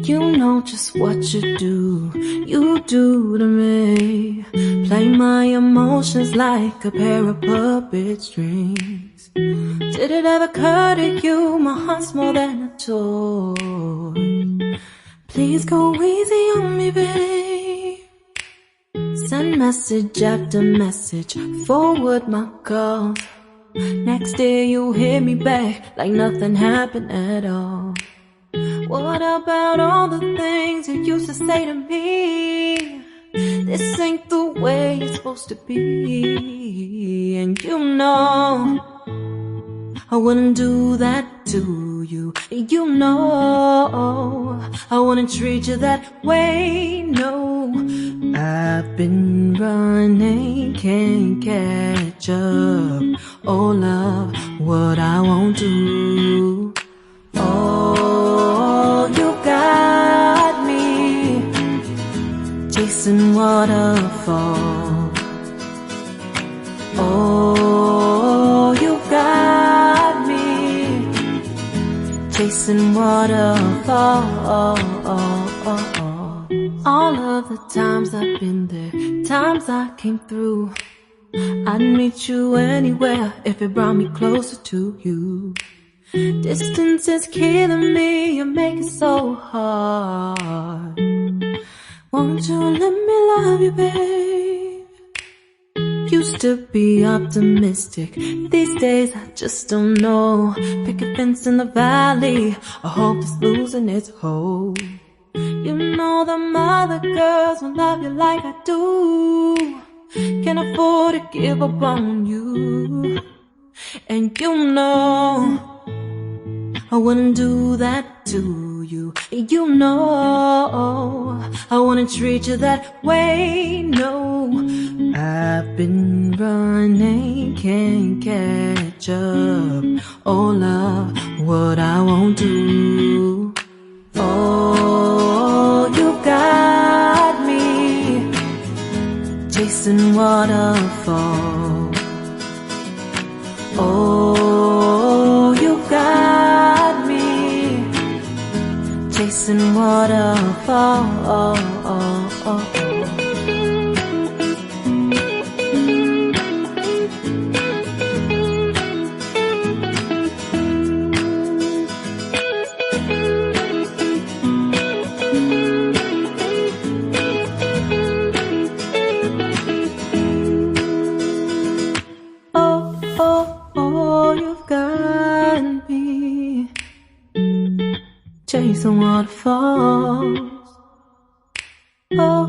You know just what you do to me. Play my emotions like a pair of puppet strings. Did it ever occur to you my heart's more than a toy? Please go easy on me, babe. Send message after message, forward my calls. Next day you hit me back like nothing happened at all. What about all the things you used to say to me? This ain't the way it's supposed to be. And you know I wouldn't do that to you. You know I wouldn't treat you that way, no. I've been running, can't catch up. Oh love, what I won't do. Oh, you got me chasing waterfalls. Oh, you got me chasing waterfalls. All of the times I've been there, times I came through, I'd meet you anywhere if it brought me closer to you. Distance is killing me, you make it so hard. Won't you let me love you, babe? Used to be optimistic, these days I just don't know. Pick a fence in the valley, I hope it's losing its hold. You know them other girls won't love you like I do. Can't afford to give up on you. And you know I wouldn't do that to you. You know I wouldn't treat you that way, no. I've been running, can't catch up. Oh love, what I won't do. Oh, you got me chasing waterfalls. Oh, you got me chasing waterfalls. Oh, you've got me chasing waterfalls. Oh.